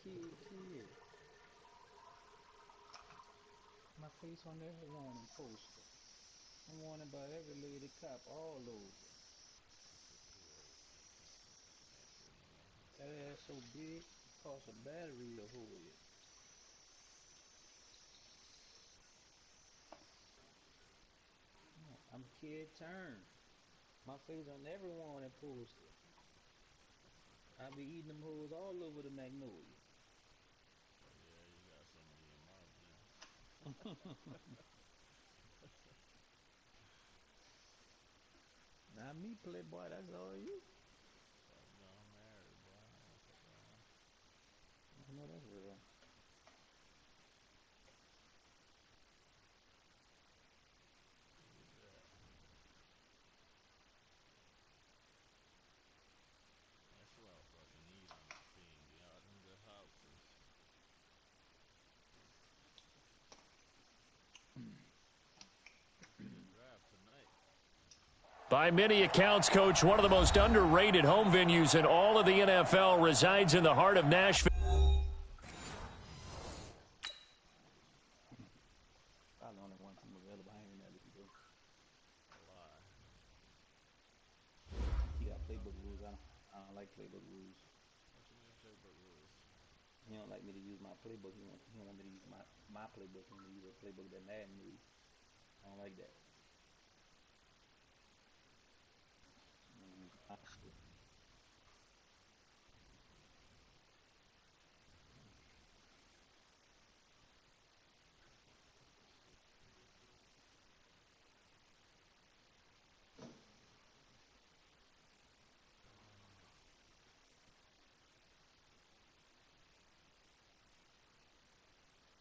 kid. My face on every wanted poster. I'm wanted by every lady cop all over. That ass so big, it costs a battery to hold it. I'm kid turn. My face on every wanted poster. I be eating them hoes all over the magnolia. Yeah, you got some of your mouth then. Not me, playboy. That's all you. Fuck no, I'm married, boy. I ain't fucking around. I know that's real. Look at that. That's what I fucking need on the team. Be out in the houses. Good draft tonight. By many accounts, Coach, one of the most underrated home venues in all of the NFL resides in the heart of Nashville. Probably only one team available. I ain't never go. Why? He got playbook rules. I don't like playbook rules. What you mean playbook rules? He don't like me to use my playbook. He want me to use my playbook. He want me to use a playbook that Madden use. I don't like that. Use my shit.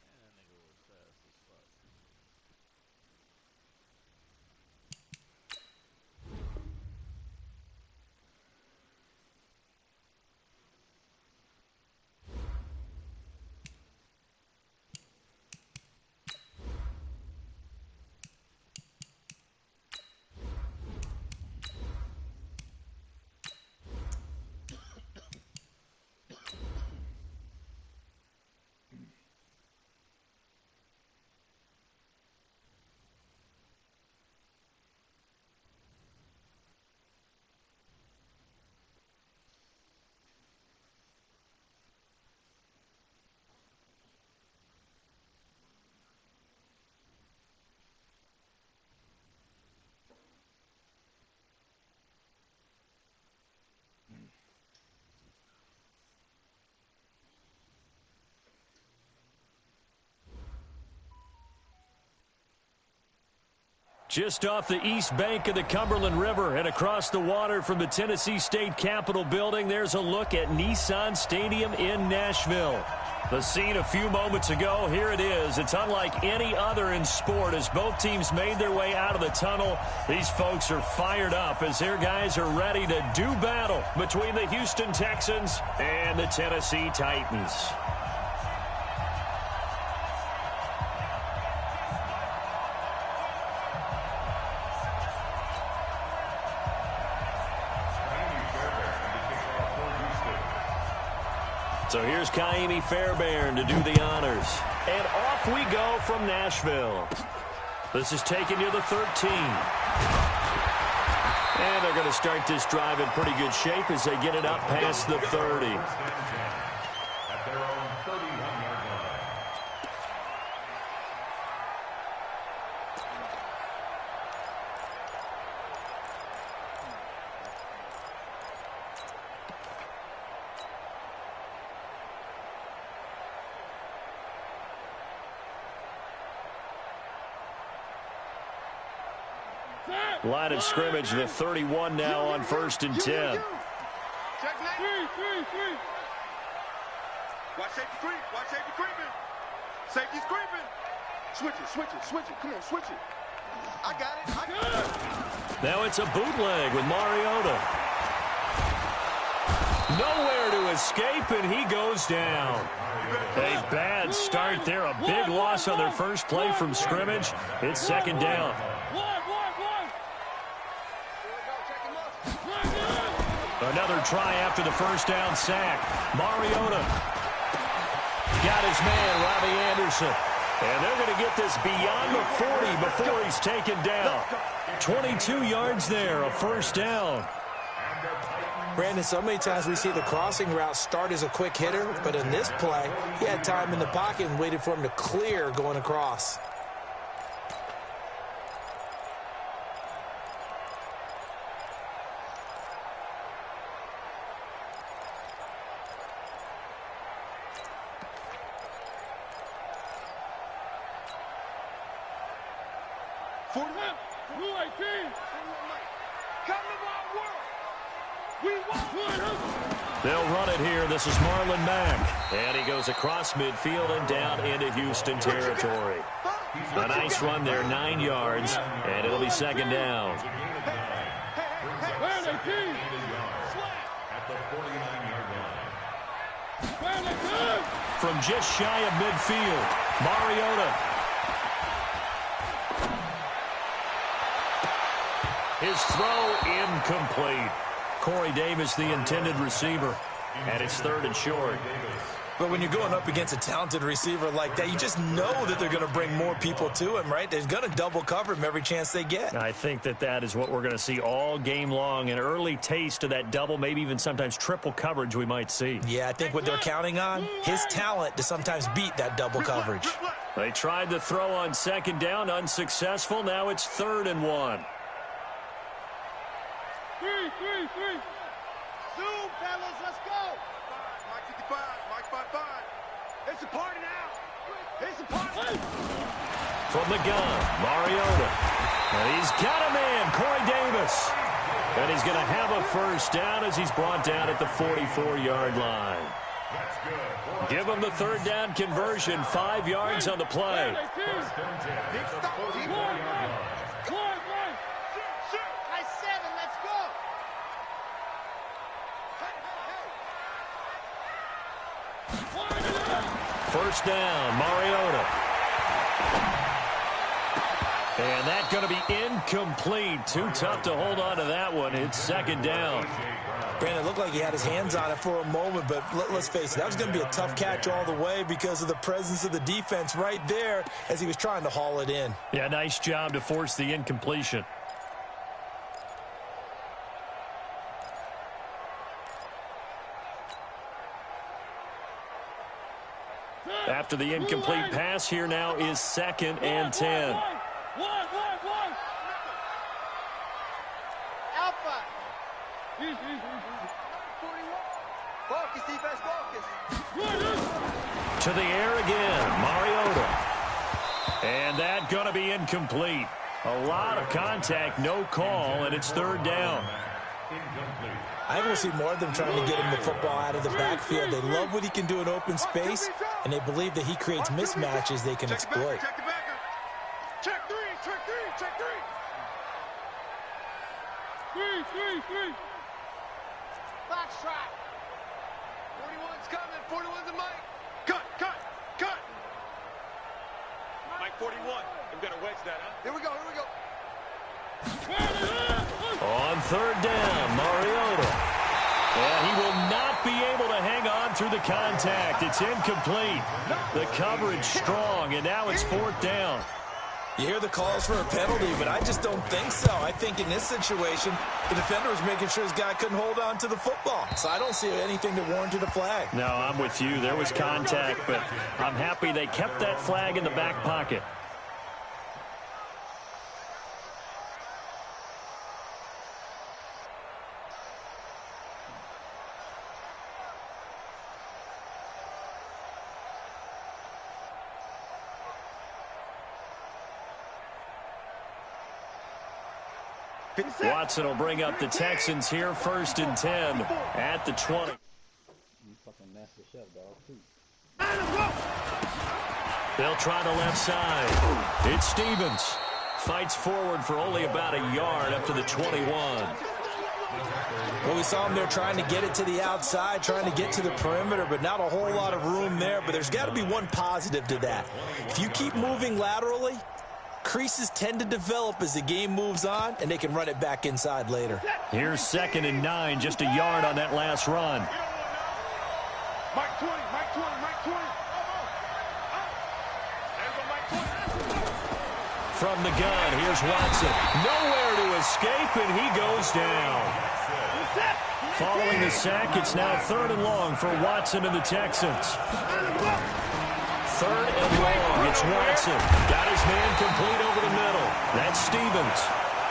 Man, that nigga was fast as fuck. Just off the east bank of the Cumberland River and across the water from the Tennessee State Capitol building, there's a look at Nissan Stadium in Nashville. The scene a few moments ago, here it is. It's unlike any other in sport as both teams made their way out of the tunnel. These folks are fired up as their guys are ready to do battle between the Houston Texans and the Tennessee Titans. So here's Kaimi Fairbairn to do the honors. And off we go from Nashville. This is taken near the 13. And they're going to start this drive in pretty good shape as they get it up past the 30. At their own 31-yard line. Line of scrimmage, the 31 now on 1st and 10. Check 3. Watch safety creep. Watch safety creeping. Safety's creeping. Switch it. Come on, switch it. I got it. Now it's a bootleg with Mariota. Nowhere to escape, and he goes down. A bad start there. A big loss on their first play from scrimmage. It's second down. Another try after the first down sack. Mariota. Got his man, Robbie Anderson. And they're going to get this beyond the 40 before he's taken down. 22 yards there, a first down. Brandon, so many times we see the crossing route start as a quick hitter, but in this play, he had time in the pocket and waited for him to clear going across. They'll run it here. This is Marlon Mack. And he goes across midfield and down into Houston territory. A nice run there, 9 yards, and it'll be second down. From just shy of midfield, Mariota. His throw incomplete. Corey Davis, the intended receiver, and it's third and short. But when you're going up against a talented receiver like that, you just know that they're going to bring more people to him, right? They're going to double cover him every chance they get. I think that is what we're going to see all game long, an early taste of that double, maybe even sometimes triple coverage we might see. Yeah, I think what they're counting on, his talent to sometimes beat that double coverage. They tried to throw on second down, unsuccessful. Now it's 3rd and 1. Three. Zoom, fellas, let's go. Mike 55, Mike 55. It's a party now. It's a party. From the gun, Mariota. And he's got a man, Corey Davis. And he's going to have a first down as he's brought down at the 44-yard line. Give him the third down conversion, 5 yards on the play. First down, Mariota. And that's going to be incomplete. Too tough to hold on to that one. It's second down. Brandon, it looked like he had his hands on it for a moment, but let's face it, that was going to be a tough catch all the way because of the presence of the defense right there as he was trying to haul it in. Yeah, nice job to force the incompletion. After the incomplete pass, here now is 2nd and 10. Alpha. Focus, defense, focus. To the air again, Mariota. And that's going to be incomplete. A lot of contact, no call, and it's 3rd down. I think we'll see more of them trying to get him the football out of the backfield. They love what he can do in open space, and they believe that he creates mismatches they can exploit. Check three. Three. Box trap. 41's coming. 41's a Mike. Cut. Mike 41. I'm going to wedge that, huh? Here we go. On 3rd down, Mariota. And he will not be able to hang on through the contact. It's incomplete. The coverage strong, and now it's 4th down. You hear the calls for a penalty, but I just don't think so. I think in this situation, the defender was making sure his guy couldn't hold on to the football. So I don't see anything that warranted a flag. No, I'm with you. There was contact, but I'm happy they kept that flag in the back pocket. Watson will bring up the Texans here, 1st and 10 at the 20. You fucking messed this up, dog, too. They'll try the left side. It's Stevens. Fights forward for only about a yard up to the 21. Well, we saw him there trying to get it to the outside, trying to get to the perimeter, but not a whole lot of room there. But there's got to be one positive to that. If you keep moving laterally, creases tend to develop as the game moves on, and they can run it back inside later. Here's 2nd and 9, just a yard on that last run. Mike 20. from the gun. Here's Watson. Nowhere to escape, and he goes down. Following the sack, it's now 3rd and long for Watson and the Texans. 3rd and long. It's Watson. Got his man complete over the middle. That's Stevens.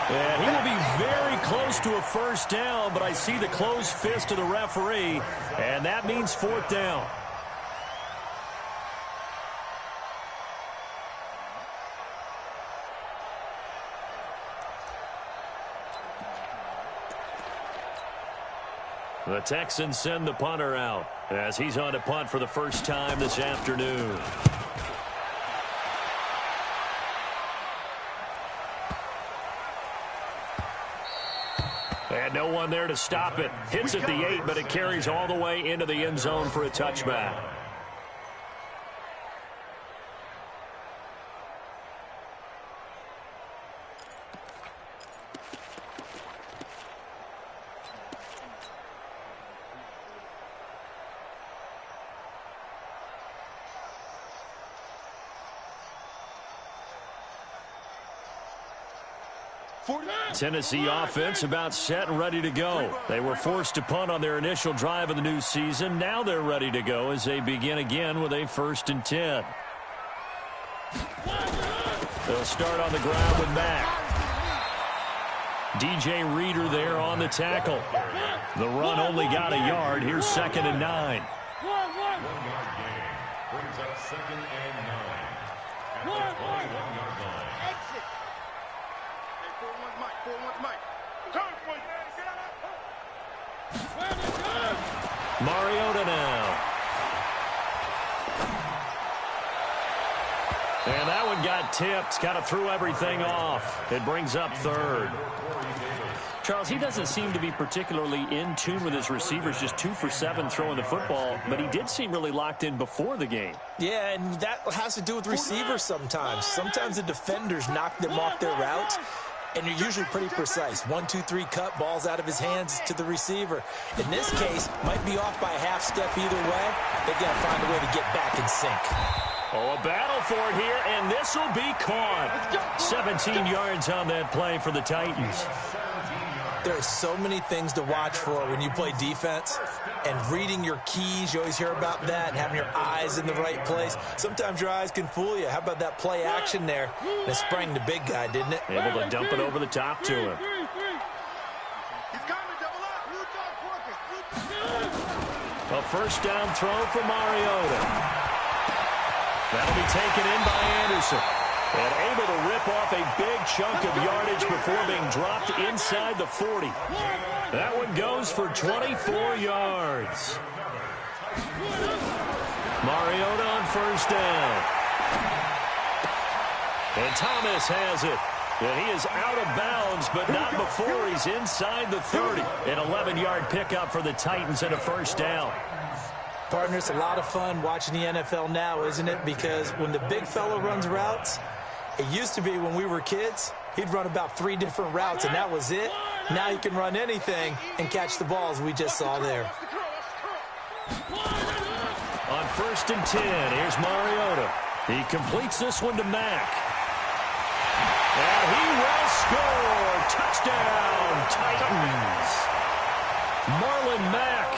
And he will be very close to a first down, but I see the closed fist of the referee, and that means 4th down. The Texans send the punter out as he's on to punt for the first time this afternoon. And no one there to stop it. Hits at the 8, but it carries all the way into the end zone for a touchback. Tennessee offense about set and ready to go. They were forced to punt on their initial drive of the new season. Now they're ready to go as they begin again with a 1st and 10. They'll start on the ground with Mack. DJ Reader there on the tackle. The run only got a yard. Here's 2nd and 9. 1-yard gain brings up 2nd and 9 at the 21-yard line. Exit. Hey, 4-1 Mike, 4-1 Mike. Turn for you. Mariota now. And that one got tipped. Kind of threw everything off. It brings up 3rd. Charles, he doesn't seem to be particularly in tune with his receivers, just 2 for 7 throwing the football, but he did seem really locked in before the game. Yeah, and that has to do with receivers sometimes. Sometimes the defenders knock them off their routes, and they're usually pretty precise. 1, 2, 3 cut, balls out of his hands to the receiver. In this case, might be off by a half step either way. They've got to find a way to get back in sync. Oh, a battle for it here, and this will be caught. 17 yards on that play for the Titans. There are so many things to watch for when you play defense, and reading your keys, you always hear about that, and having your eyes in the right place. Sometimes your eyes can fool you. How about that play action there? And it sprang the big guy, didn't it? Able to dump it over the top to him. He's coming, double up. A first down throw for Mariota. That'll be taken in by Anderson. And able to rip off a big chunk of yardage before being dropped inside the 40. That one goes for 24 yards. Mariota on first down. And Thomas has it. And he is out of bounds, but not before he's inside the 30. An 11-yard pickup for the Titans and a first down. Partner, it's a lot of fun watching the NFL now, isn't it? Because when the big fella runs routes, it used to be when we were kids, he'd run about 3 different routes, and that was it. Now he can run anything and catch the balls we just saw there. On first and 10, here's Mariota. He completes this one to Mack. And he will score. Touchdown, Titans. Marlon Mack,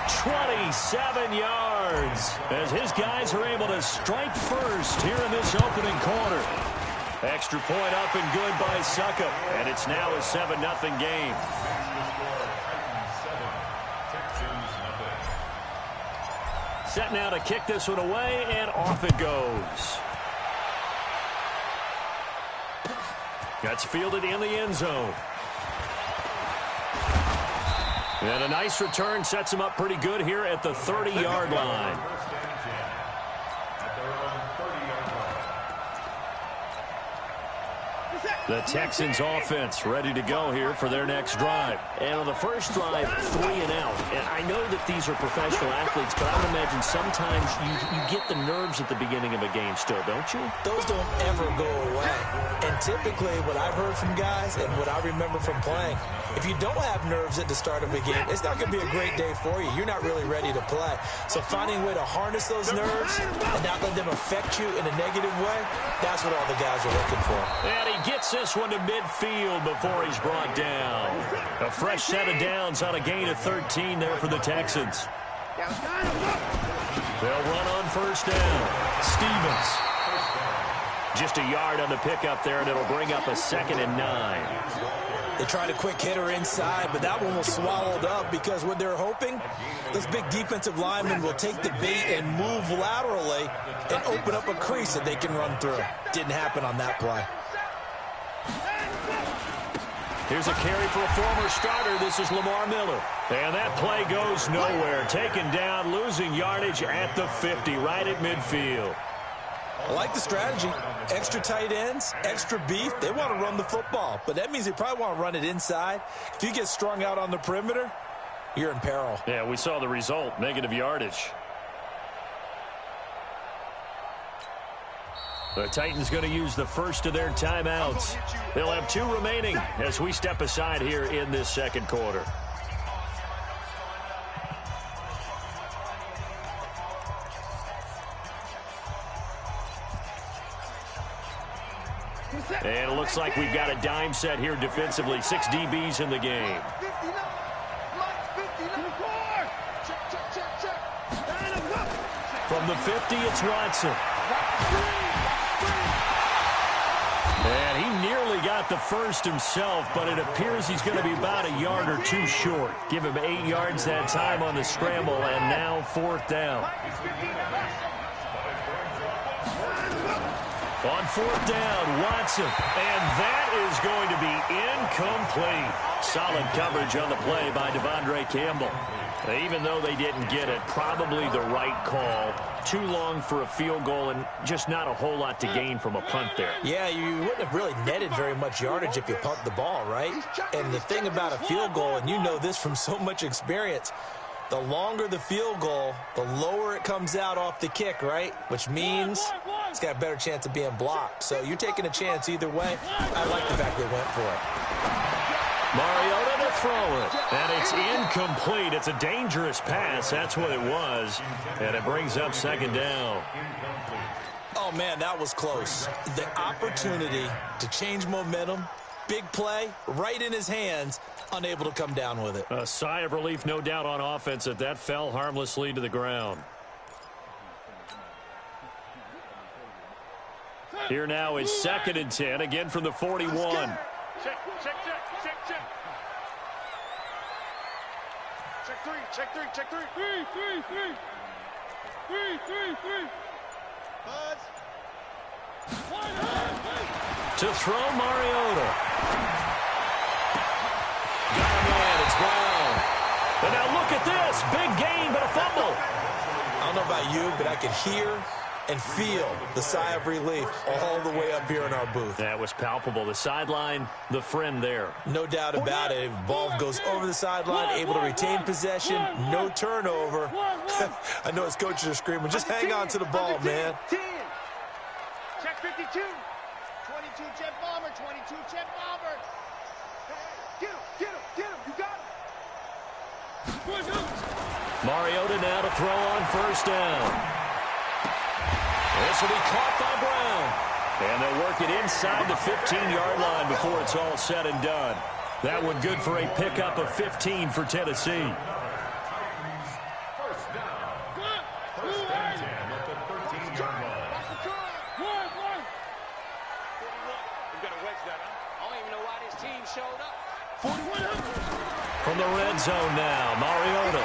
27 yards, as his guys are able to strike first here in this opening quarter. Extra point up and good by Suckup, and it's now a 7-0 game. Set now to kick this one away, and off it goes. That's fielded in the end zone. And a nice return sets him up pretty good here at the 30-yard line. The Texans offense ready to go here for their next drive. And on the first drive, 3 and out. And I know that these are professional athletes, but I would imagine sometimes you get the nerves at the beginning of a game still, don't you? Those don't ever go away. And typically what I've heard from guys and what I remember from playing, if you don't have nerves at the start of a game, it's not going to be a great day for you. You're not really ready to play. So finding a way to harness those nerves and not let them affect you in a negative way, that's what all the guys are looking for. And he gets this one to midfield before he's brought down. A fresh set of downs on a gain of 13 there for the Texans. They'll run on first down. Stevens. Just a yard on the pickup there, and it'll bring up a 2nd and 9. They tried a quick hitter inside, but that one was swallowed up because what they're hoping, this big defensive lineman will take the bait and move laterally and open up a crease that they can run through. Didn't happen on that play. Here's a carry for a former starter. This is Lamar Miller. And that play goes nowhere. Taken down, losing yardage at the 50, right at midfield. I like the strategy. Extra tight ends, extra beef. They want to run the football, but that means they probably want to run it inside. If you get strung out on the perimeter, you're in peril. Yeah, we saw the result, negative yardage. The Titans going to use the first of their timeouts. They'll have 2 remaining as we step aside here in this second quarter. And it looks like we've got a dime set here defensively. 6 DBs in the game. From the 50, it's Watson. And he nearly got the first himself, but it appears he's going to be about a yard or 2 short. Give him 8 yards that time on the scramble, and now 4th down. On 4th down, Watson, and that is going to be incomplete. Solid coverage on the play by Devondre Campbell. Even though they didn't get it, probably the right call. Too long for a field goal and just not a whole lot to gain from a punt there. Yeah, you wouldn't have really netted very much yardage if you pumped the ball, right? And the thing about a field goal, and you know this from so much experience, the longer the field goal, the lower it comes out off the kick, right? Which means it's got a better chance of being blocked. So you're taking a chance either way. I like the fact they went for it. Mariota to throw it, and it's incomplete. It's a dangerous pass. That's what it was, and it brings up 2nd down. Oh, man, that was close. The opportunity to change momentum, big play, right in his hands, unable to come down with it. A sigh of relief, no doubt, on offense that that fell harmlessly to the ground. Here now is 2nd and 10, again from the 41. Check. Check three. Three. Buzz. To throw, Mariota. Got him in. It's Brown. And now look at this. Big gain, but a fumble. I don't know about you, but I could hear and feel the sigh of relief all the way up here in our booth. That was palpable. The sideline, the friend there. No doubt about it. Ball goes over the sideline, able to retain possession, no turnover. I know his coaches are screaming, just hang on to the ball, man. 10. Check 52. 22 jet bomber, 22 jet bomber. Get him. You got him. Mariota now to throw on first down. This will be caught by Brown. And they'll work it inside the 15-yard line before it's all said and done. That one good for a pickup of 15 for Tennessee. First down. First and 10 at the 13-yard line. We're going to wedge that, huh? I don't even know why this team showed up. 41. From the red zone now, Mariota.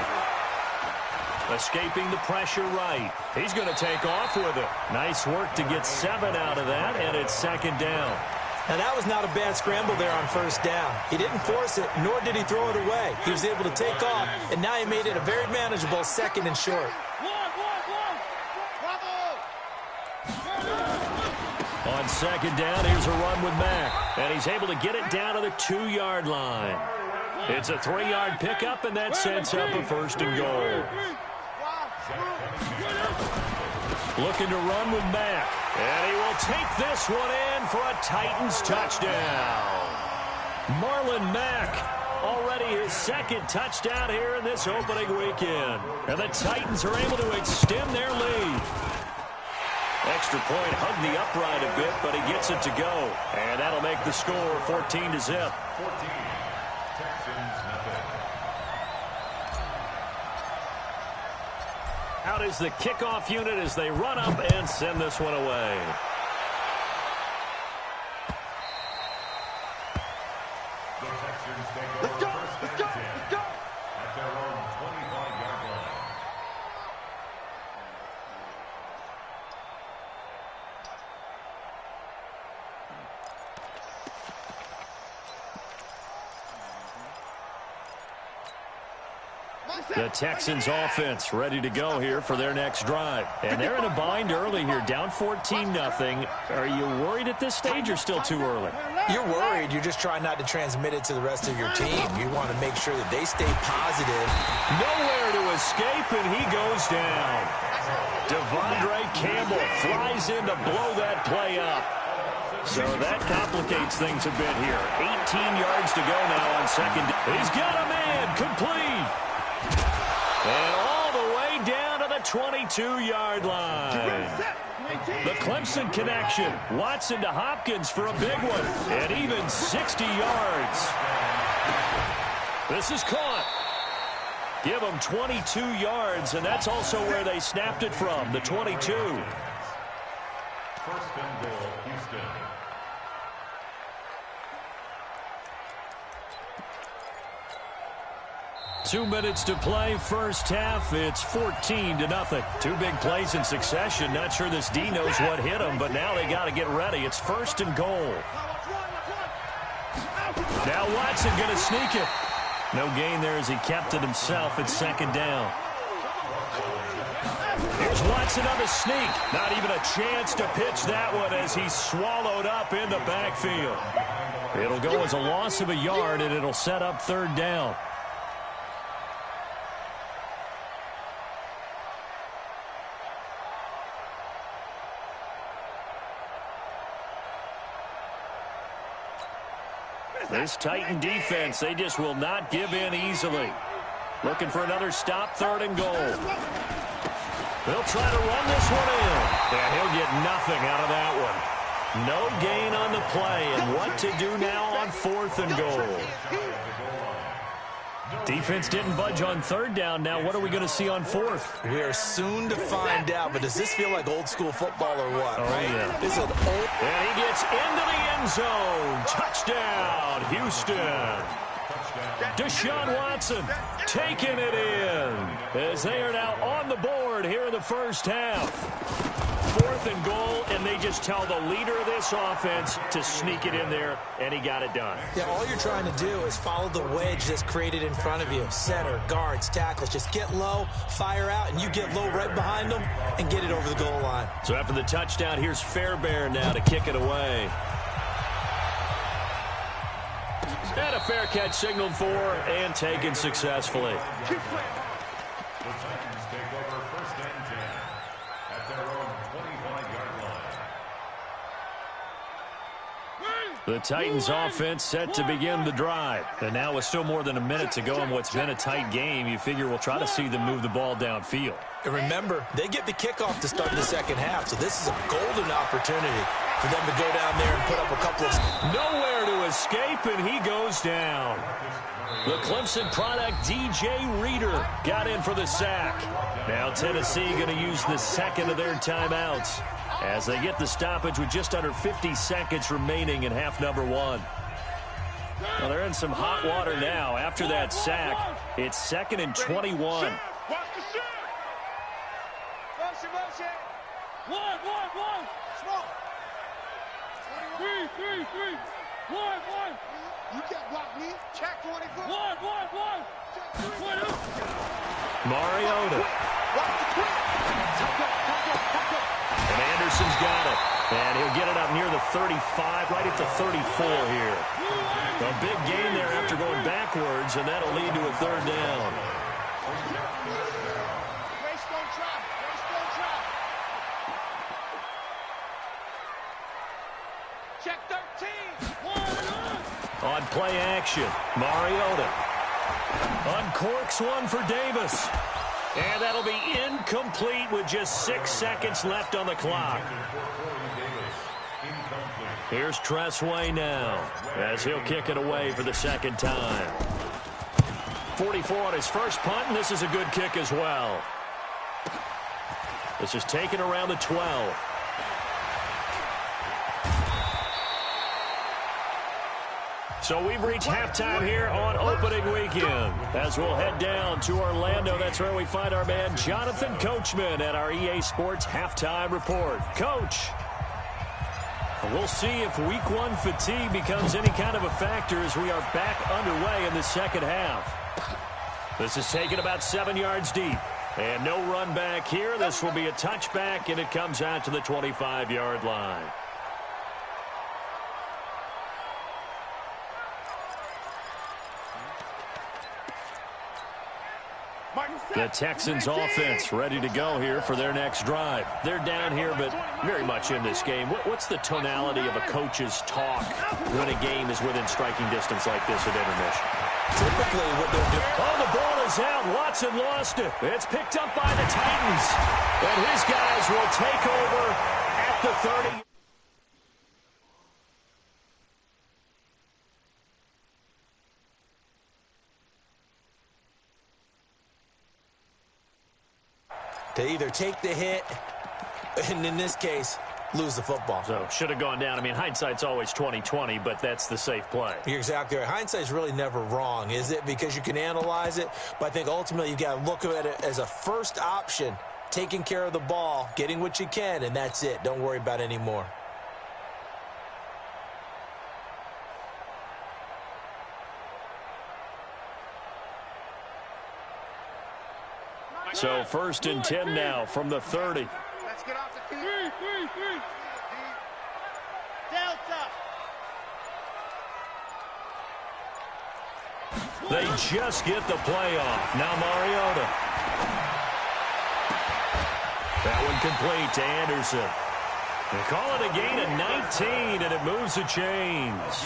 Escaping the pressure right. He's going to take off with it. Nice work to get 7 out of that, and it's 2nd down. Now, that was not a bad scramble there on first down. He didn't force it, nor did he throw it away. He was able to take off, and now he made it a very manageable 2nd and short. On On second down, here's a run with Mack. And he's able to get it down to the 2-yard line. It's a 3-yard pickup, and that sets up a 1st and goal. Looking to run with Mack. And he will take this one in for a Titans touchdown. Marlon Mack, already his 2nd touchdown here in this opening weekend. And the Titans are able to extend their lead. Extra point hugged the upright a bit, but he gets it to go. And that'll make the score 14-0. 14. Texans nothing. Out is the kickoff unit as they run up and send this one away. The Texans take over first and 10 at their own 25-yard line. The Texans offense ready to go here for their next drive. And they're in a bind early here, down 14-0. Are you worried at this stage or still too early? You're worried. You're just trying not to transmit it to the rest of your team. You want to make sure that they stay positive. Nowhere to escape, and he goes down. Devondre Campbell flies in to blow that play up. So that complicates things a bit here. 18 yards to go now on second. He's got a man complete. And all the way down to the 22-yard line. The Clemson connection. Watson to Hopkins for a big one. And even 60 yards. This is caught. Give them 22 yards, and that's also where they snapped it from, the 22. 1st and goal, Houston. 2 minutes to play, first half. It's 14-0. 2 big plays in succession. Not sure this D knows what hit him, but now they got to get ready. It's 1st and goal. Now Watson going to sneak it. No gain there as he kept it himself at 2nd down. Here's Watson on the sneak. Not even a chance to pitch that one as he's swallowed up in the backfield. It'll go as a loss of a yard, and it'll set up 3rd down. This Titan defense, they just will not give in easily. Looking for another stop, 3rd and goal. They'll try to run this one in. And he'll get nothing out of that one. No gain on the play. And what to do now on 4th and goal? Defense didn't budge on 3rd down. Now what are we going to see on 4th? We are soon to find out, but does this feel like old school football or what? Oh, right? Yeah. Is it old? And he gets into the end zone. Touchdown, Houston. Deshaun Watson taking it in as they are now on the board here in the first half. 4th and goal, and they just tell the leader of this offense to sneak it in there, and he got it done. Yeah, all you're trying to do is follow the wedge that's created in front of you. Center, guards, tackles. Just get low, fire out, and you get low right behind them and get it over the goal line. So after the touchdown, here's Fairbairn now to kick it away. And a fair catch signaled for and taken successfully. The Titans take over 1st and 10 at their own 25-yard line. The Titans offense set to begin the drive. And now with still more than a minute to go in what's been a tight game, you figure we'll try to see them move the ball downfield. And remember, they get the kickoff to start the second half, so this is a golden opportunity for them to go down there and put up a couple of... Nowhere to escape, and he goes down. The Clemson product, DJ Reader, got in for the sack. Now Tennessee going to use the 2nd of their timeouts as they get the stoppage with just under 50 seconds remaining in half number 1. Well, they're in some hot water now. After that sack, it's 2nd and 21. One. You can't block me. Check 24. One. Mariota. And Anderson's got it. And he'll get it up near the 35, right at the 34 here. A big gain there after going backwards, and that'll lead to a third down. Check 13. On play action, Mariota uncorks one for Davis. And that'll be incomplete with just 6 seconds left on the clock. Here's Tressway now as he'll kick it away for the second time. 44 on his first punt, and this is a good kick as well. This is taken around the 12. So we've reached halftime here on opening weekend. As we'll head down to Orlando, that's where we find our man Jonathan Coachman at our EA Sports Halftime Report. Coach, we'll see if week one fatigue becomes any kind of a factor as we are back underway in the second half. This is taken about 7 yards deep. And no run back here. This will be a touchback, and it comes out to the 25-yard line. The Texans offense ready to go here for their next drive. They're down here, but very much in this game. What's the tonality of a coach's talk when a game is within striking distance like this at intermission? Typically what they're doing. Oh, the ball is out. Watson lost it. It's picked up by the Titans. And his guys will take over at the 30. To either take the hit, and in this case, lose the football. So should have gone down. I mean, hindsight's always 20/20, but that's the safe play. You're exactly right. Hindsight's really never wrong, is it? Because you can analyze it, but I think ultimately you got to look at it as a first option, taking care of the ball, getting what you can, and that's it. Don't worry about any more. So 1st and 10 now from the 30. Let's get off the field. Delta. They just get the play off. Now Mariota. That one complete to Anderson. They call it a gain of 19, and it moves the chains.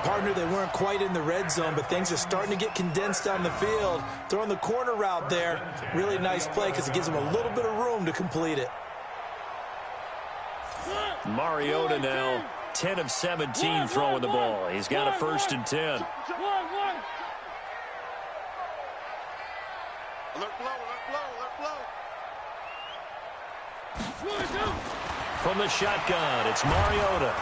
Partner, they weren't quite in the red zone, but things are starting to get condensed on the field. Throwing the corner route there, really nice play because it gives them a little bit of room to complete it. Mariota now 10 of 17 throwing the ball. He's got a 1st and 10. Alert blow, alert blow, alert blow. From the shotgun, it's Mariota.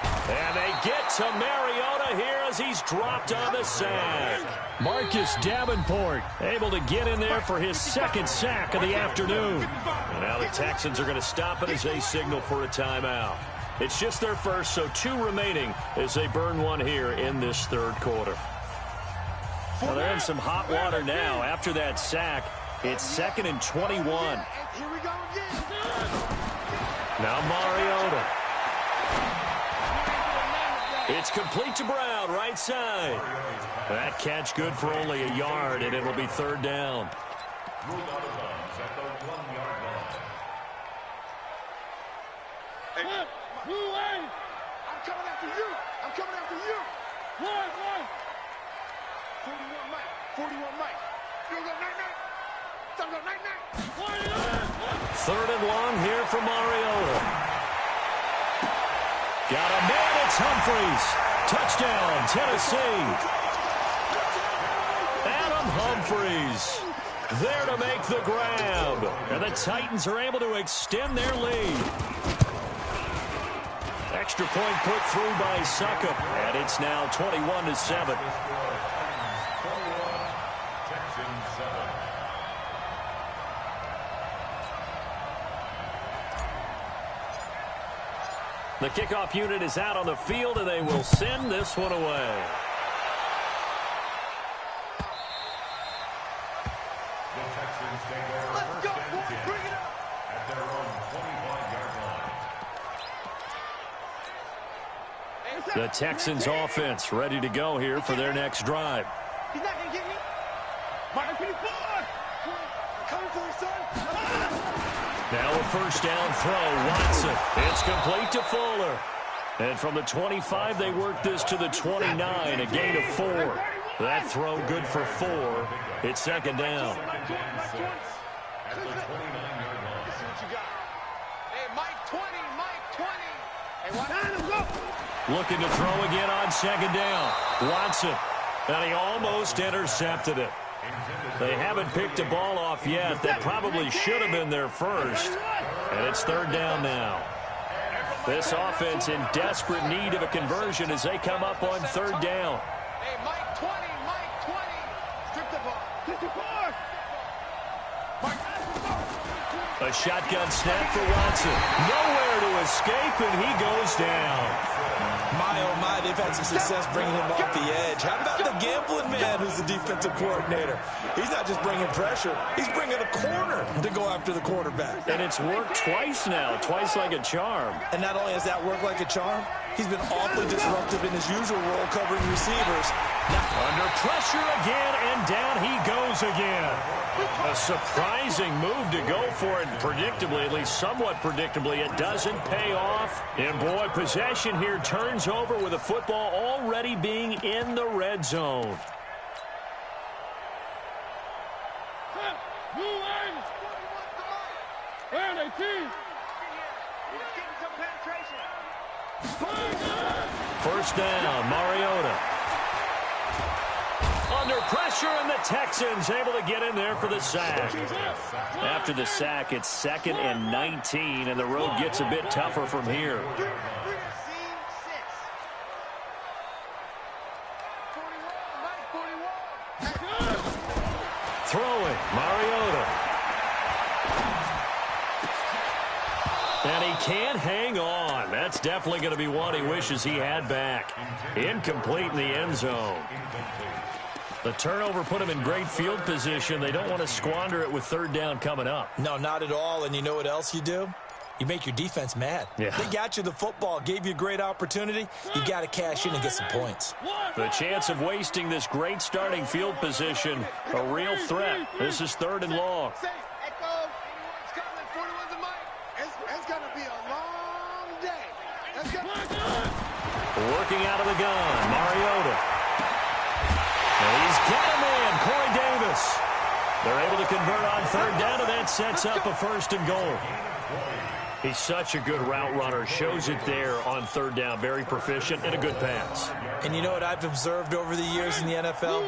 And they get to Mariota here as he's dropped on the sack. Marcus Davenport able to get in there for his 2nd sack of the afternoon. And now the Texans are going to stop it as they signal for a timeout. It's just their first, so 2 remaining as they burn one here in this 3rd quarter. Well, they're in some hot water now after that sack. It's 2nd and 21. Here we go again. Now Mariota. It's complete to Brown, right side. That catch good for only a yard, and it'll be 3rd down. Hey, I'm coming after you. I'm coming after you. 41 Mike. 41 Mike. You go night-night. Time to go night-night. 3rd and long here for Mariota. Got a man, it's Humphries. Touchdown, Tennessee. Adam Humphries there to make the grab. And the Titans are able to extend their lead. Extra point put through by Succop. And it's now 21-7. The kickoff unit is out on the field, and they will send this one away. Let's go, boys. Bring it up. at their own 25-yard line. The Texans offense ready to go here for their next drive. He's not going to get me. Martin 54. Coming for you, son. Now a first down throw. Watson. It's complete to Fuller. And from the 25, they work this to the 29, a gain of 4. That throw good for 4. It's second down. At the 29-yard line. This is what you got. Hey, Mike 20, Mike 20. Hey, watch. Looking to throw again on second down. Watson. And he almost intercepted it. They haven't picked a ball off yet. That probably should have been their first. And it's third down now. This offense in desperate need of a conversion as they come up on third down. Hey, Mike 20, Mike 20. Strip the ball. 54. A shotgun snap for Watson. Nowhere to escape, and he goes down. My, oh my, they've had some success bringing him off the edge. How about the gambling man who's the defensive coordinator? He's not just bringing pressure. He's bringing a corner to go after the quarterback. And it's worked twice now, twice like a charm. And not only has that worked like a charm, he's been awfully disruptive in his usual role covering receivers. Under pressure again, and down he goes again. A surprising move to go for it, and predictably, at least somewhat predictably, it doesn't pay off. And boy, possession here turns over with the football already being in the red zone. First down, Mariota. Under pressure, and the Texans able to get in there for the sack. After the sack, it's 2nd and 19, and the road gets a bit tougher from here. Throwing, Mariota. And he can't hang on. That's definitely going to be one he wishes he had back. Incomplete in the end zone. The turnover put him in great field position. They don't want to squander it with third down coming up. No, not at all. And you know what else you do? You make your defense mad. Yeah. They got you the football, gave you a great opportunity. You got to cash in and get some points. The chance of wasting this great starting field position, a real threat. This is 3rd and long. It's going to be a long day. Working out of the gun, Mariota. And he's got a man, Corey Davis. They're able to convert on third down, and that sets up a 1st and goal. He's such a good route runner. Shows it there on third down. Very proficient and a good pass. And you know what I've observed over the years in the NFL?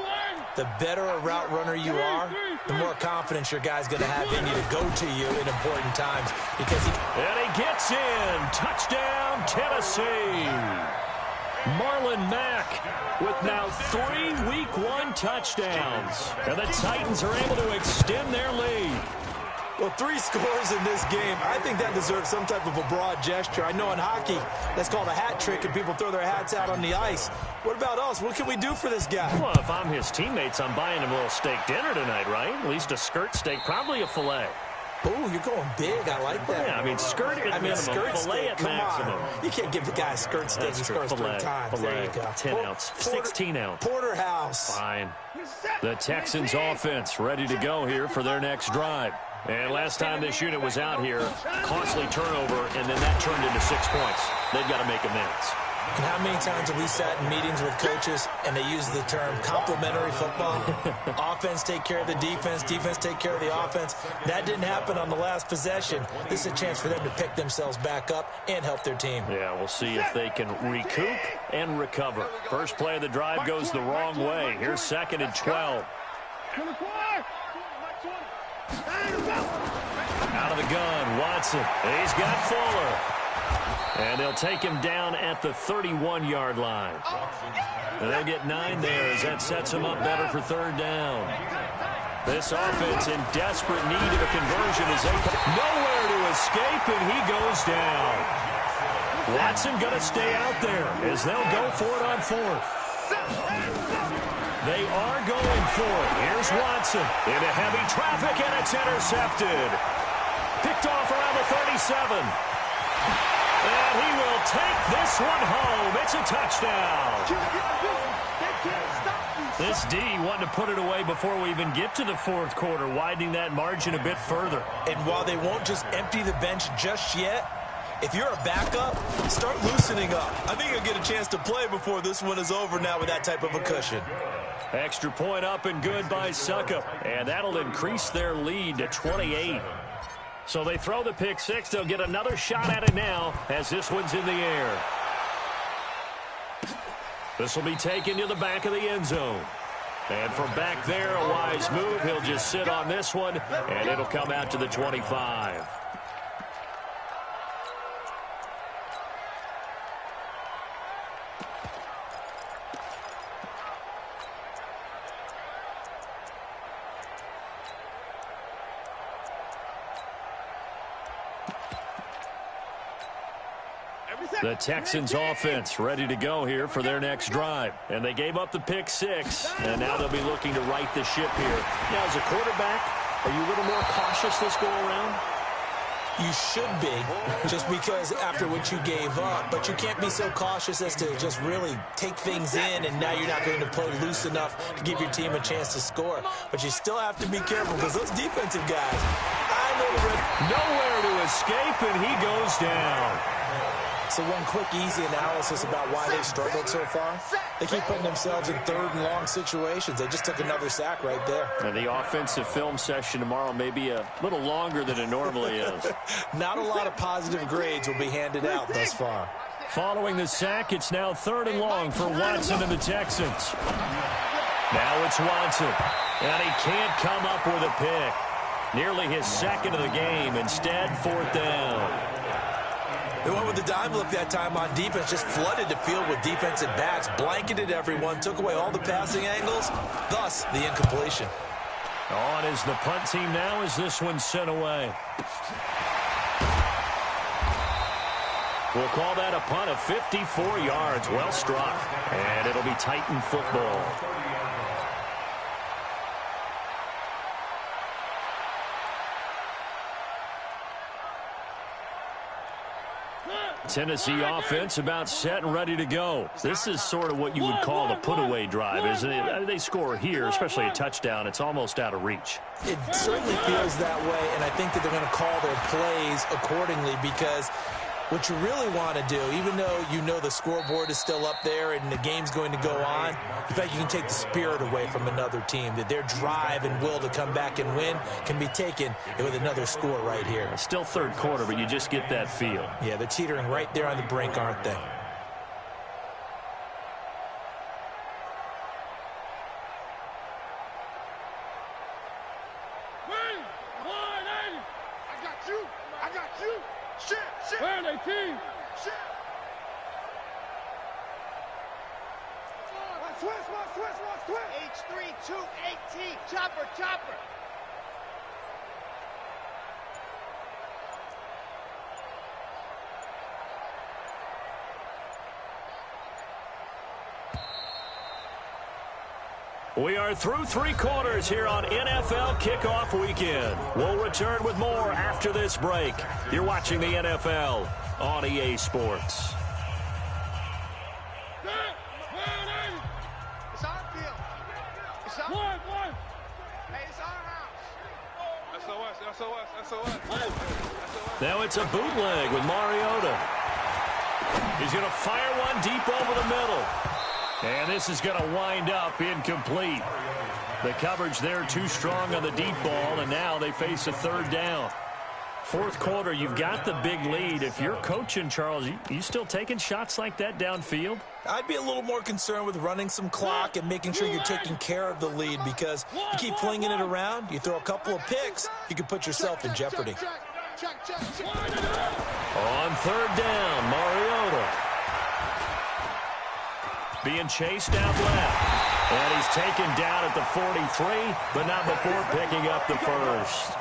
The better a route runner you are, the more confidence your guy's going to have in you to go to you in important times. And he gets in. Touchdown, Tennessee. Marlon Mack with now 3 Week 1 touchdowns. And the Titans are able to extend their lead. Well, 3 scores in this game. I think that deserves some type of a broad gesture. I know in hockey, that's called a hat trick, and people throw their hats out on the ice. What about us? What can we do for this guy? Well, if I'm his teammates, I'm buying him a little steak dinner tonight, right? At least a skirt steak, probably a filet. Oh, you're going big. I like that. Yeah, I mean, skirt at minimum, skirt filet steak. at Come maximum. on. You can't give the guy a skirt steak. That's He true. scores 3 Filet, times. filet, There you go. 10 ounce, 16 ounce. Porterhouse. Fine. The Texans offense ready to go here for their next drive. And last time this unit was out here, costly turnover, and then that turned into 6 points. They've got to make amends. And how many times have we sat in meetings with coaches and they use the term complementary football? Offense take care of the defense, defense take care of the offense. That didn't happen on the last possession. This is a chance for them to pick themselves back up and help their team. Yeah, we'll see if they can recoup and recover. First play of the drive goes the wrong way. Here's 2nd and 12. Out of the gun, Watson. He's got Fuller. And they'll take him down at the 31-yard line. And they'll get 9 there as that sets him up better for third down. This offense in desperate need of a conversion as they nowhere to escape, and he goes down. Watson going to stay out there as they'll go for it on 4th. They are going for it. Here's Watson into heavy traffic, and it's intercepted. Picked off around the 37. And he will take this one home. It's a touchdown. This D wanted to put it away before we even get to the fourth quarter, widening that margin a bit further. And while they won't just empty the bench just yet, if you're a backup, start loosening up. I think you'll get a chance to play before this one is over now with that type of a cushion. Extra point up and good by Suckup. And that'll increase their lead to 28. So they throw the pick six. They'll get another shot at it now as this one's in the air. This will be taken to the back of the end zone. And from back there, a wise move. He'll just sit on this one, and it'll come out to the 25. The Texans offense ready to go here for their next drive. And they gave up the pick six, and now they'll be looking to right the ship here. Now, as a quarterback, are you a little more cautious this go-around? You should be, just because after what you gave up. But you can't be so cautious as to just really take things in, and now you're not going to play loose enough to give your team a chance to score. But you still have to be careful because those defensive guys, I know nowhere to escape, and he goes down. So one quick, easy analysis about why they've struggled so far. They keep putting themselves in third and long situations. They just took another sack right there. And the offensive film session tomorrow may be a little longer than it normally is. Not a lot of positive grades will be handed out thus far. Following the sack, it's now third and long for Watson and the Texans. Now it's Watson, and he can't come up with a pick. Nearly his second of the game. Instead, fourth down. They went with the dime look that time on defense, just flooded the field with defensive backs, blanketed everyone, took away all the passing angles, thus the incompletion. On is the punt team now as this one's sent away. We'll call that a punt of 54 yards. Well struck. And it'll be Titan football. Tennessee offense about set and ready to go. This is sort of what you would call the put-away drive, isn't it? They score here, especially a touchdown. It's almost out of reach. It certainly feels that way, and I think that they're going to call their plays accordingly because what you really want to do, even though you know the scoreboard is still up there and the game's going to go on, in fact, you can take the spirit away from another team, that their drive and will to come back and win can be taken with another score right here. It's still third quarter, but you just get that feel. Yeah, they're teetering right there on the brink, aren't they? Chopper, chopper. We are through three quarters here on NFL Kickoff Weekend. We'll return with more after this break. You're watching the NFL on EA Sports. It's our field. It's our one. Hey, it's our house. SOS. Now it's a bootleg with Mariota. He's going to fire one deep over the middle. And this is going to wind up incomplete. The coverage there too strong on the deep ball, and now they face a third down. Fourth quarter, you've got the big lead. If you're coaching, Charles, you still taking shots like that downfield? I'd be a little more concerned with running some clock and making sure you're taking care of the lead because you keep flinging it around, you throw a couple of picks, you can put yourself in jeopardy. On third down, Mariota. Being chased out left. And he's taken down at the 43, but not before picking up the first.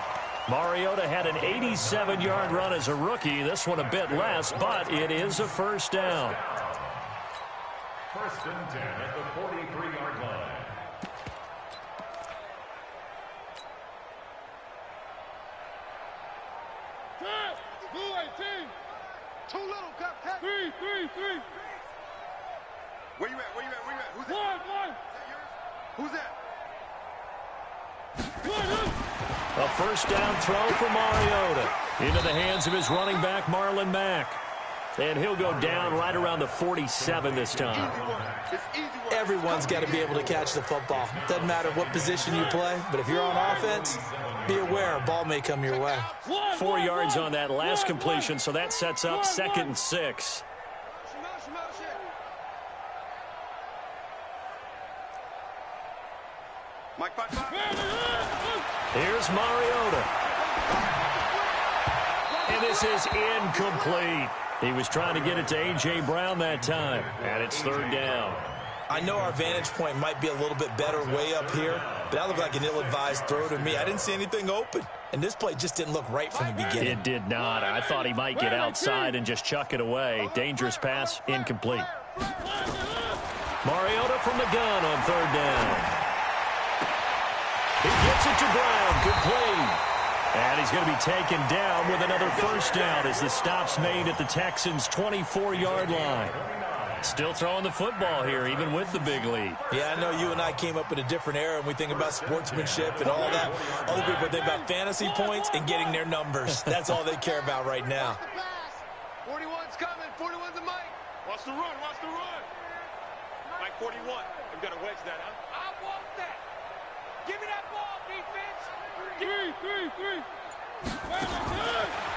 Mariota had an 87-yard run as a rookie. This one a bit less, but it is a first down. First and 10 at the 43-yard line. Too little, Cupcake. Three. Where you at? Who's that? One. Is that yours? Who's that? A first down throw for Mariota into the hands of his running back, Marlon Mack. And he'll go down right around the 47 this time. Everyone's got to be able to catch the football. Doesn't matter what position you play, but if you're on offense, be aware a ball may come your way. 4 yards on that last completion, so that sets up 2nd and 6. Mike, Here's Mariota. And this is incomplete. He was trying to get it to A.J. Brown that time, and it's 3rd down. I know our vantage point might be a little bit better way up here, but that looked like an ill-advised throw to me. I didn't see anything open, and this play just didn't look right from the beginning. It did not. I thought he might get outside and just chuck it away. Dangerous pass, incomplete. Mariota from the gun on 3rd down. He gets it to Brown, complete. And he's going to be taken down with another first down as the stop's made at the Texans' 24-yard line. Still throwing the football here, even with the big lead. Yeah, I know you and I came up in a different era, and we think about sportsmanship and all that. Other people think about fantasy points and getting their numbers. That's all they care about right now. 41's coming. 41's a Mike. Watch the run. Mike 41. We've got to wedge that, huh? I want that. Give me that ball, defense. Three.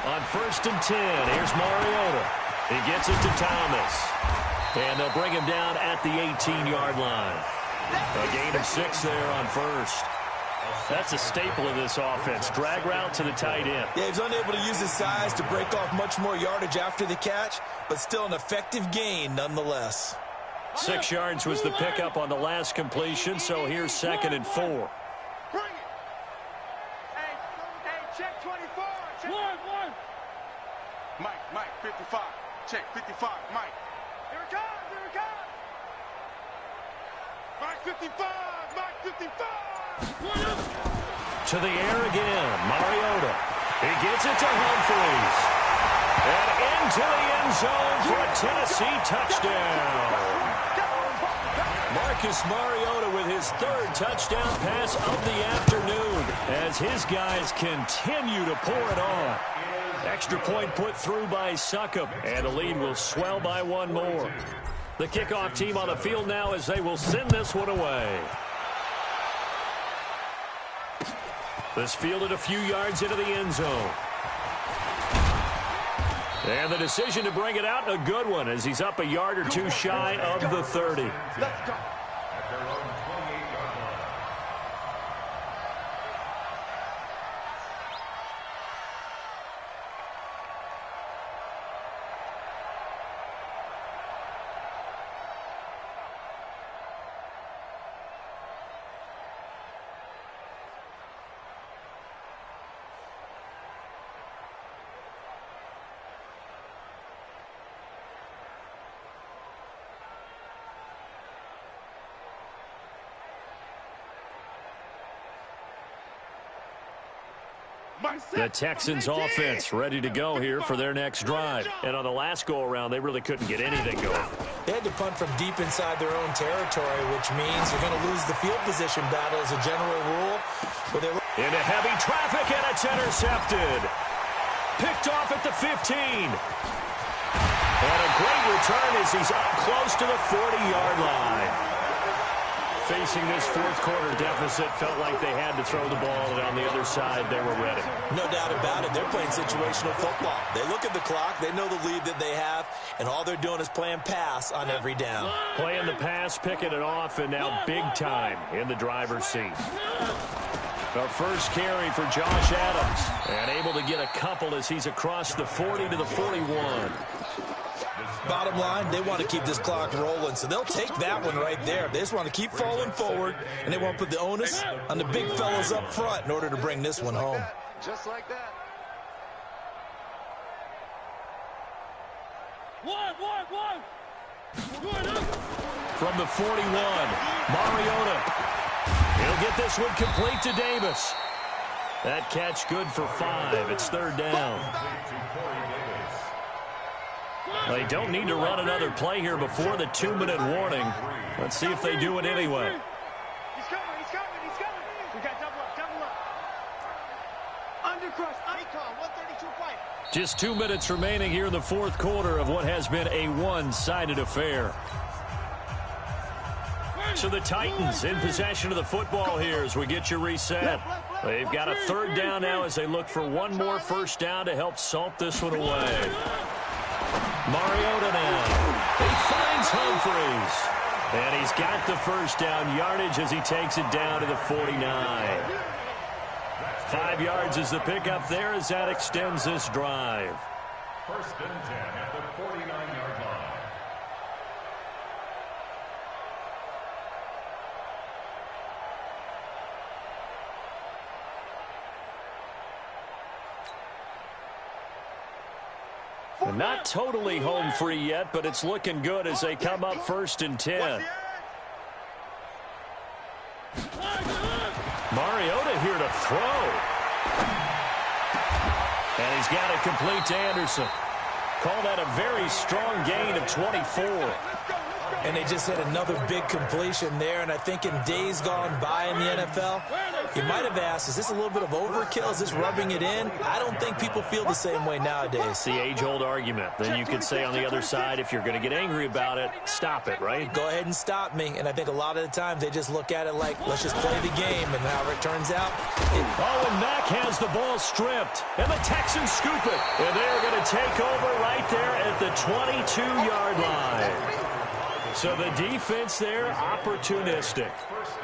On 1st and 10, here's Mariota. He gets it to Thomas. And they'll bring him down at the 18-yard line. A gain of 6 there on 1st. That's a staple of this offense. Drag route to the tight end. Yeah, he's unable to use his size to break off much more yardage after the catch, but still an effective gain nonetheless. 6 yards was the pickup on the last completion, so here's 2nd and 4. Bring it. Hey, check 24. Check. One. Mike, 55. Check 55, Mike. Here it comes. Mike 55. To the air again, Mariota. He gets it to Humphries. And into the end zone for a Tennessee touchdown. Marcus Mariota with his 3rd touchdown pass of the afternoon as his guys continue to pour it on. Extra point put through by Succop, and the lead will swell by 1 more. The kickoff team on the field now as they will send this one away. This fielded a few yards into the end zone. And the decision to bring it out, a good one, as he's up a yard or 2 shy of the 30. Let's go. The Texans offense ready to go here for their next drive. And on the last go-around, they really couldn't get anything going. They had to punt from deep inside their own territory, which means you're going to lose the field position battle as a general rule. Into heavy traffic, and it's intercepted. Picked off at the 15. And a great return as he's up close to the 40-yard line. Facing this 4th quarter deficit, felt like they had to throw the ball, and on the other side, they were ready. No doubt about it. They're playing situational football. They look at the clock. They know the lead that they have, and all they're doing is playing pass on every down. Playing the pass, picking it off, and now big time in the driver's seat. The first carry for Josh Adams, and able to get a couple as he's across the 40 to the 41. Bottom line, they want to keep this clock rolling, so they'll take that one right there. They just want to keep falling forward, and they want to put the onus on the big fellas up front in order to bring this one home. Just like that. One. From the 41, Mariota. He'll get this one complete to Davis. That catch good for 5. It's third down. They don't need to run another play here before the 2-minute warning. Let's see if they do it anyway. He's coming. We got double up. Undercrush, icon, 132 fight. Just 2 minutes remaining here in the fourth quarter of what has been a one-sided affair. So the Titans in possession of the football here as we get you reset. They've got a third down now as they look for one more first down to help salt this one away. Mariota now. He finds Humphreys. And he's got the first down yardage as he takes it down to the 49. 5 yards is the pickup there as that extends this drive. First and 10 at the 49-yard line. Not totally home free yet, but it's looking good as they come up first and 10. Mariota here to throw. And he's got it complete to Anderson. Call that a very strong gain of 24. And they just had another big completion there. And I think in days gone by in the NFL, you might have asked, is this a little bit of overkill? Is this rubbing it in? I don't think people feel the same way nowadays. The age-old argument. Then you could say on the other side, if you're going to get angry about it, stop it, right? Go ahead and stop me. And I think a lot of the times they just look at it like, let's just play the game. And however it turns out. Oh, and Mack has the ball stripped. And the Texans scoop it. And they're going to take over right there at the 22-yard line. So the defense there, opportunistic.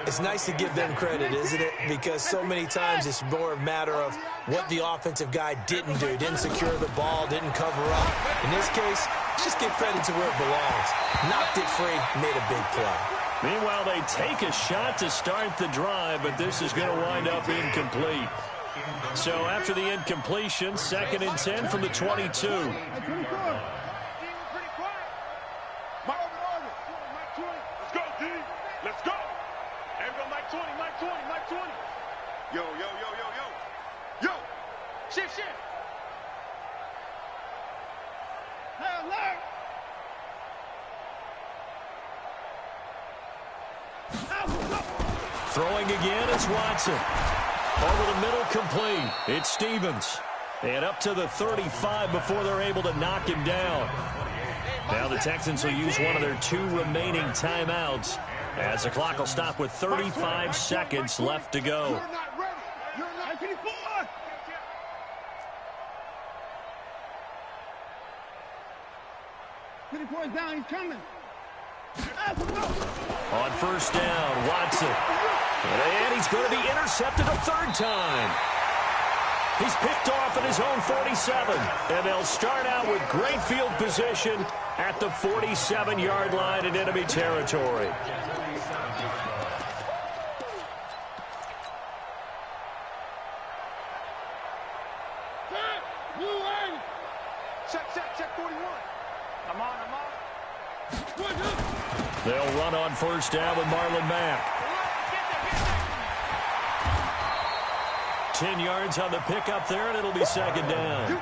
It's nice to give them credit, isn't it? Because so many times it's more a matter of what the offensive guy didn't do. Didn't secure the ball, didn't cover up. In this case, let's just give credit to where it belongs. Knocked it free, made a big play. Meanwhile, they take a shot to start the drive, but this is going to wind up incomplete. So after the incompletion, 2nd and 10 from the 22. Let's go. There we go, Mike 20. Yo. Shift. Alert. Throwing again is Watson. Over the middle, complete. It's Stevens. And up to the 35 before they're able to knock him down. Now the Texans will use one of their 2 remaining timeouts as the clock will stop with 35 seconds left to go. You're not ready. You're not 54. 24 is down. He's coming. On first down, Watson. And he's going to be intercepted a third time. He's picked off at his own 47. And they'll start out with great field position at the 47-yard line in enemy territory. Check 41. I'm on. They'll run on first down with Marlon Mack. 10 yards on the pickup there, and it'll be second down.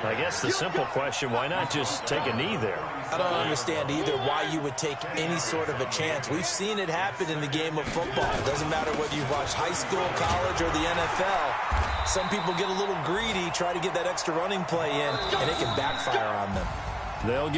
I guess the simple question, why not just take a knee there? I don't understand either why you would take any sort of a chance. We've seen it happen in the game of football. It doesn't matter whether you've watched high school, college, or the NFL. Some people get a little greedy, try to get that extra running play in, and it can backfire on them. They'll get